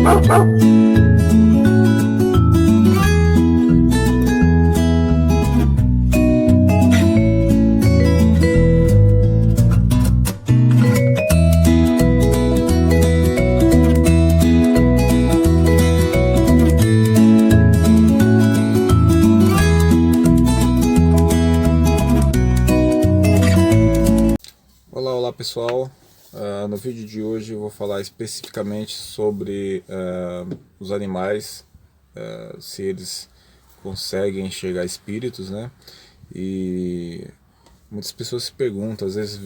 Olá pessoal, no vídeo de hoje eu vou falar especificamente sobre os animais, se eles conseguem enxergar espíritos, né? E muitas pessoas se perguntam, às vezes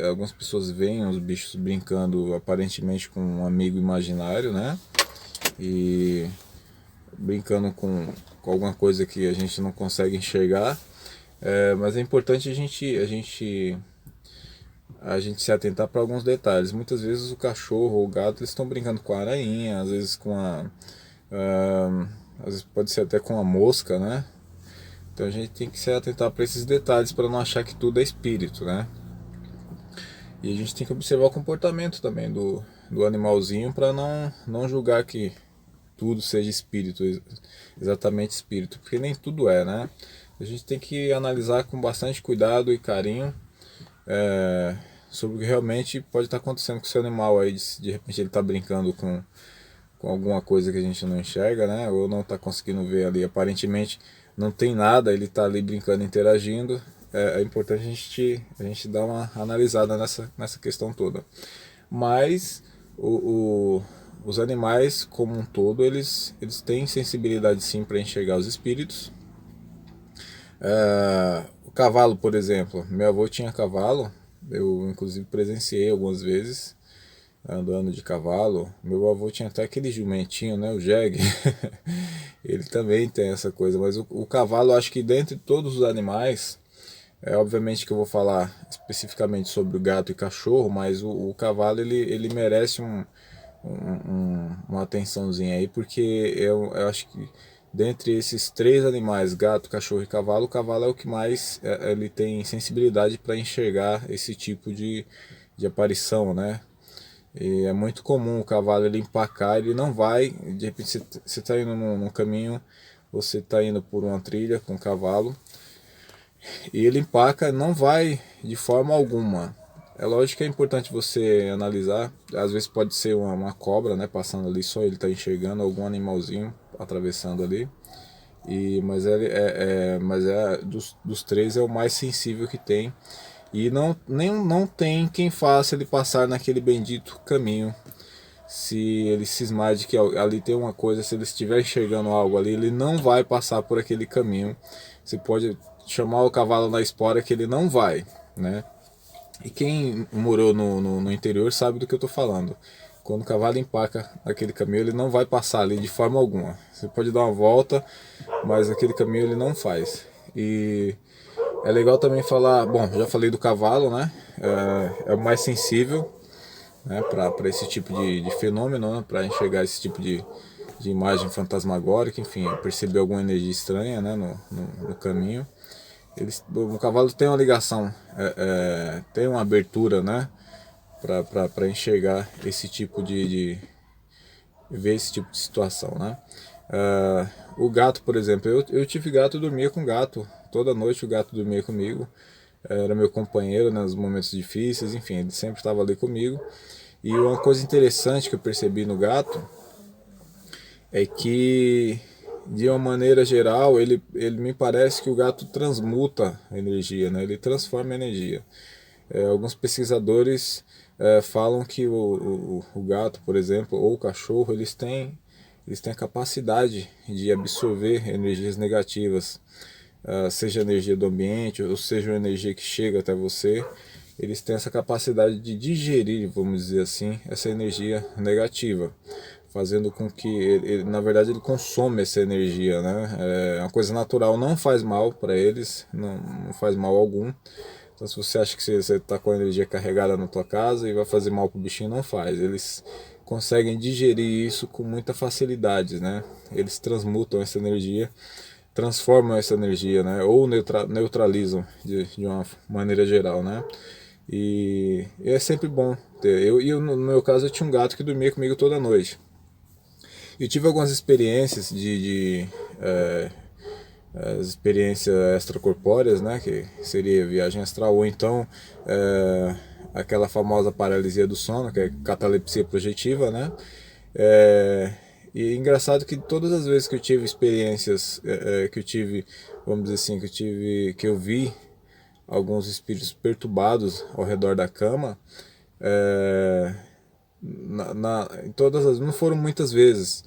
algumas pessoas veem os bichos brincando aparentemente com um amigo imaginário, né? E brincando com alguma coisa que a gente não consegue enxergar, mas é importante a gente se atentar para alguns detalhes. Muitas vezes o cachorro ou o gato eles estão brincando com a aranha, às vezes às vezes pode ser até com a mosca, né? Então a gente tem que se atentar para esses detalhes para não achar que tudo é espírito, né? E a gente tem que observar o comportamento também do animalzinho para não julgar que tudo seja espírito, exatamente espírito, porque nem tudo é, né? A gente tem que analisar com bastante cuidado e carinho sobre o que realmente pode estar acontecendo com o seu animal aí. De repente ele está brincando com alguma coisa que a gente não enxerga, né? Ou não está conseguindo ver ali, aparentemente não tem nada, ele está ali brincando, interagindo. É importante a gente dar uma analisada nessa questão toda. Mas os animais como um todo, eles têm sensibilidade sim para enxergar os espíritos. O cavalo, por exemplo, meu avô tinha cavalo, eu inclusive presenciei algumas vezes andando de cavalo. Meu avô tinha até aquele jumentinho, né, o jegue. Ele também tem essa coisa, mas o cavalo, acho que dentre todos os animais, obviamente que eu vou falar especificamente sobre o gato e cachorro, mas o cavalo ele merece uma atençãozinha aí, porque eu acho que dentre esses três animais, gato, cachorro e cavalo, o cavalo é o que mais ele tem sensibilidade para enxergar esse tipo de aparição, né? E é muito comum o cavalo ele empacar, ele não vai, de repente você está indo num caminho, você está indo por uma trilha com o cavalo, e ele empaca, não vai de forma alguma. É lógico que é importante você analisar, às vezes pode ser uma cobra, né, passando ali, só ele está enxergando, algum animalzinho atravessando ali. Mas dos três é o mais sensível que tem. E não tem quem faça ele passar naquele bendito caminho. Se ele cismar de que ali tem uma coisa, se ele estiver enxergando algo ali, ele não vai passar por aquele caminho. Você pode chamar o cavalo na espora que ele não vai, né? E quem morou no interior sabe do que eu estou falando. Quando o cavalo empaca aquele caminho, ele não vai passar ali de forma alguma. Você pode dar uma volta, mas aquele caminho ele não faz. E é legal também falar, bom, já falei do cavalo, né? É o mais sensível, né, para esse tipo de fenômeno, né, para enxergar esse tipo de imagem fantasmagórica, enfim, perceber alguma energia estranha, né, no caminho. O cavalo tem uma ligação, tem uma abertura, né, para enxergar esse tipo ver esse tipo de situação, né. O gato, por exemplo, eu tive gato, eu dormia com gato, toda noite o gato dormia comigo, era meu companheiro, né, nos momentos difíceis, enfim, ele sempre estava ali comigo. E uma coisa interessante que eu percebi no gato é que, de uma maneira geral, ele me parece que o gato transmuta a energia, né? Ele transforma a energia. Alguns pesquisadores falam que o gato, por exemplo, ou o cachorro, eles têm a capacidade de absorver energias negativas, seja energia do ambiente, ou seja uma energia que chega até você. Eles têm essa capacidade de digerir, vamos dizer assim, essa energia negativa, fazendo com que na verdade ele consome essa energia, né? É uma coisa natural, não faz mal para eles, não faz mal algum. Então se você acha que você está com a energia carregada na tua casa e vai fazer mal pro bichinho, não faz. Eles conseguem digerir isso com muita facilidade, né? Eles transmutam essa energia, transformam essa energia, né? Ou neutralizam de uma maneira geral, né? E é sempre bom ter. No meu caso, eu tinha um gato que dormia comigo toda noite. Eu tive algumas experiências as experiências extracorpóreas, né, que seria viagem astral, ou então aquela famosa paralisia do sono, que é catalepsia projetiva, né. E é engraçado que todas as vezes que eu tive experiências, que eu tive, vamos dizer assim, que eu vi alguns espíritos perturbados ao redor da cama, em todas as, não foram muitas vezes,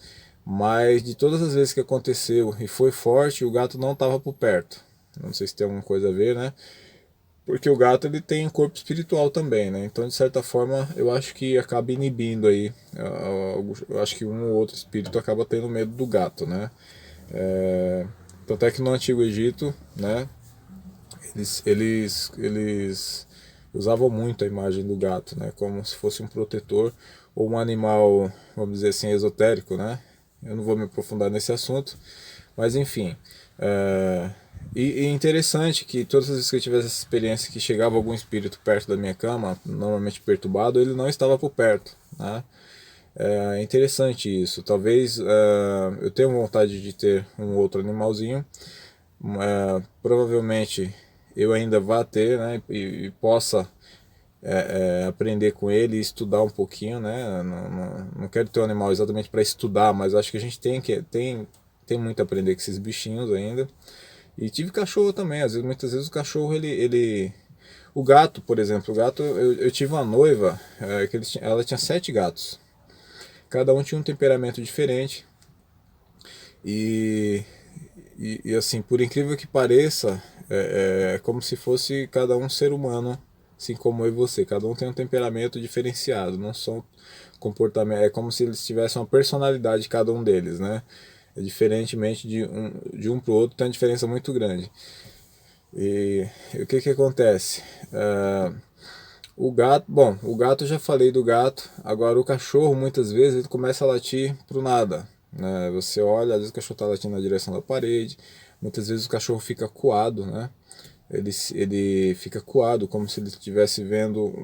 mas de todas as vezes que aconteceu e foi forte, o gato não estava por perto. Não sei se tem alguma coisa a ver, né? Porque o gato ele tem um corpo espiritual também, né? Então de certa forma eu acho que acaba inibindo aí. Eu acho que um ou outro espírito acaba tendo medo do gato, né? Tanto é que no Antigo Egito, né? Eles usavam muito a imagem do gato, né? Como se fosse um protetor ou um animal, vamos dizer assim, esotérico, né? Eu não vou me aprofundar nesse assunto, mas enfim. E interessante que todas as vezes que eu tivesse essa experiência que chegava algum espírito perto da minha cama, normalmente perturbado, ele não estava por perto, né? É interessante isso. Talvez eu tenha vontade de ter um outro animalzinho. Provavelmente eu ainda vá ter, né? E possa aprender com ele e estudar um pouquinho, né? Não quero ter um animal exatamente para estudar, mas acho que a gente tem muito a aprender com esses bichinhos ainda. E tive cachorro também, muitas vezes o cachorro o gato, por exemplo, o gato, eu tive uma noiva ela tinha 7 gatos. Cada um tinha um temperamento diferente. E, assim, por incrível que pareça, é como se fosse cada um ser humano, assim como eu e você. Cada um tem um temperamento diferenciado, não são comportamento. É como se eles tivessem uma personalidade, cada um deles, né? Diferentemente de um para o outro, tem uma diferença muito grande. E o que acontece? O gato, bom, o gato eu já falei do gato. Agora o cachorro muitas vezes ele começa a latir pro nada, né? Você olha, às vezes o cachorro está latindo na direção da parede. Muitas vezes o cachorro fica coado, né? Ele fica coado, como se ele estivesse vendo,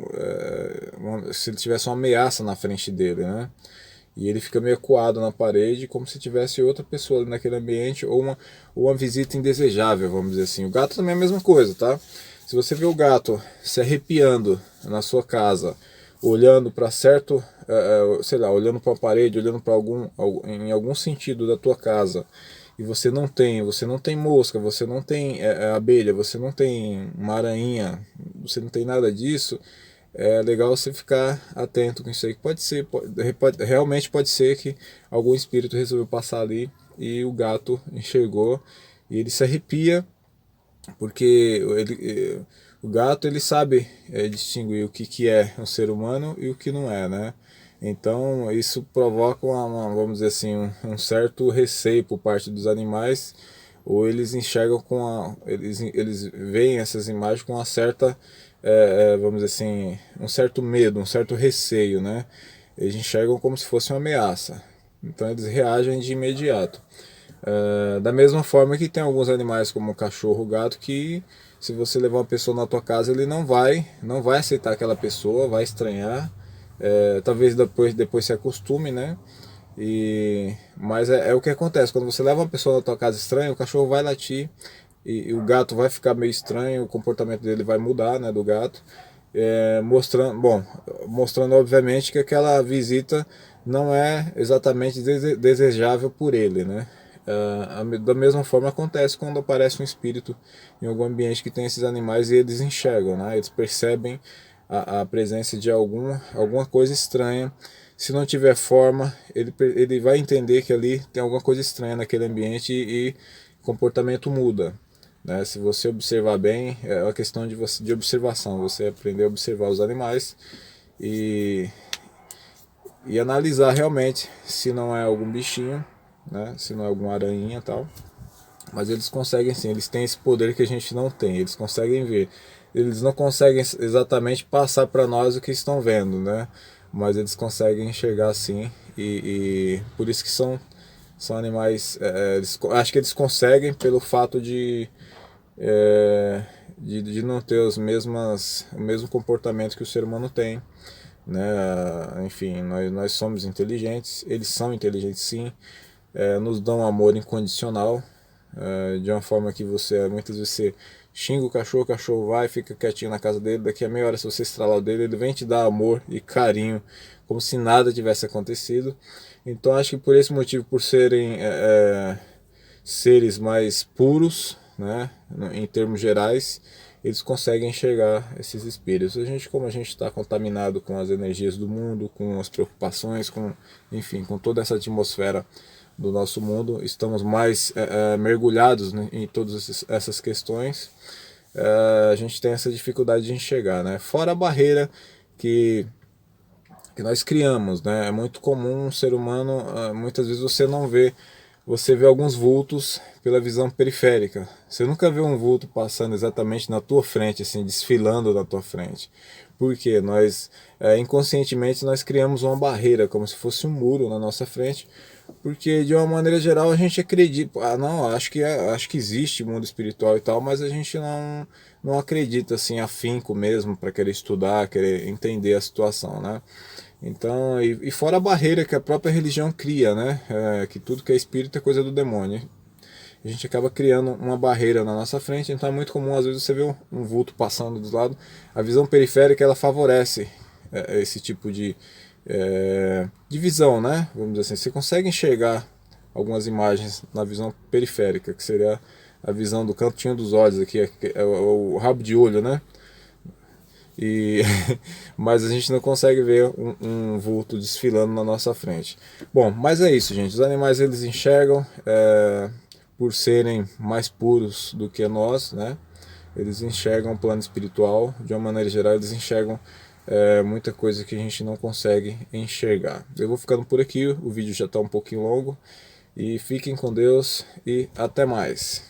se ele tivesse uma ameaça na frente dele, né? E ele fica meio coado na parede, como se tivesse outra pessoa ali naquele ambiente, ou uma visita indesejável, vamos dizer assim. O gato também é a mesma coisa, tá? Se você vê o gato se arrepiando na sua casa, olhando para certo, sei lá, olhando para a parede, olhando para em algum sentido da tua casa, e você não tem mosca, você não tem abelha, você não tem uma aranha, você não tem nada disso, é legal você ficar atento com isso aí. Realmente pode ser que algum espírito resolveu passar ali e o gato enxergou e ele se arrepia, porque o gato ele sabe distinguir o que é um ser humano e o que não é, né? Então isso provoca vamos dizer assim, um certo receio por parte dos animais, ou eles enxergam eles veem essas imagens com uma certa, vamos dizer assim, um certo medo, um certo receio, né? Eles enxergam como se fosse uma ameaça, então eles reagem de imediato. Da mesma forma que tem alguns animais como o cachorro, o gato, que se você levar uma pessoa na tua casa, ele não vai aceitar aquela pessoa, vai estranhar, talvez depois se acostume, né? Mas é o que acontece, quando você leva uma pessoa na tua casa estranha, o cachorro vai latir e o gato vai ficar meio estranho, o comportamento dele vai mudar, né, do gato, mostrando obviamente que aquela visita não é exatamente desejável por ele, né? Da mesma forma acontece quando aparece um espírito em algum ambiente que tem esses animais e eles enxergam, né? Eles percebem a presença de alguma coisa estranha. Se não tiver forma, ele vai entender que ali tem alguma coisa estranha naquele ambiente e o comportamento muda, né? Se você observar bem, é uma questão de observação, você aprender a observar os animais e, e analisar realmente se não é algum bichinho, né? Se não é alguma aranha e tal. Mas eles conseguem sim, eles têm esse poder que a gente não tem, eles conseguem ver. Eles não conseguem exatamente passar para nós o que estão vendo, né? Mas eles conseguem enxergar sim, e por isso que são animais. Acho que eles conseguem pelo fato de não ter o mesmo comportamento que o ser humano tem. né? Enfim, nós somos inteligentes, eles são inteligentes sim, nos dão amor incondicional, de uma forma que muitas vezes você xinga o cachorro vai, fica quietinho na casa dele, daqui a meia hora se você estralar o dele, ele vem te dar amor e carinho, como se nada tivesse acontecido. Então acho que por esse motivo, por serem seres mais puros, né, em termos gerais, eles conseguem enxergar esses espíritos. Como a gente está contaminado com as energias do mundo, com as preocupações, enfim, com toda essa atmosfera do nosso mundo, estamos mais mergulhados, né, em todas essas questões, a gente tem essa dificuldade de enxergar, né? Fora a barreira que nós criamos, né? É muito comum um ser humano, muitas vezes você vê alguns vultos pela visão periférica. Você nunca vê um vulto passando exatamente na tua frente, assim, desfilando na tua frente. Porque inconscientemente nós criamos uma barreira, como se fosse um muro na nossa frente, porque de uma maneira geral a gente acredita, não, acho que existe mundo espiritual e tal, mas a gente não acredita assim afinco mesmo para querer estudar, querer entender a situação, né? Então, e fora a barreira que a própria religião cria, né? Que tudo que é espírito é coisa do demônio. A gente acaba criando uma barreira na nossa frente, então é muito comum às vezes você ver um vulto passando dos lados. A visão periférica ela favorece esse tipo de visão, né? Vamos dizer assim, você consegue enxergar algumas imagens na visão periférica, que seria a visão do cantinho dos olhos aqui, é o rabo de olho, né? E mas a gente não consegue ver um vulto desfilando na nossa frente. Bom, mas é isso, gente. Os animais eles enxergam, por serem mais puros do que nós, né? Eles enxergam o plano espiritual, de uma maneira geral, eles enxergam muita coisa que a gente não consegue enxergar. Eu vou ficando por aqui, o vídeo já está um pouquinho longo, e fiquem com Deus e até mais.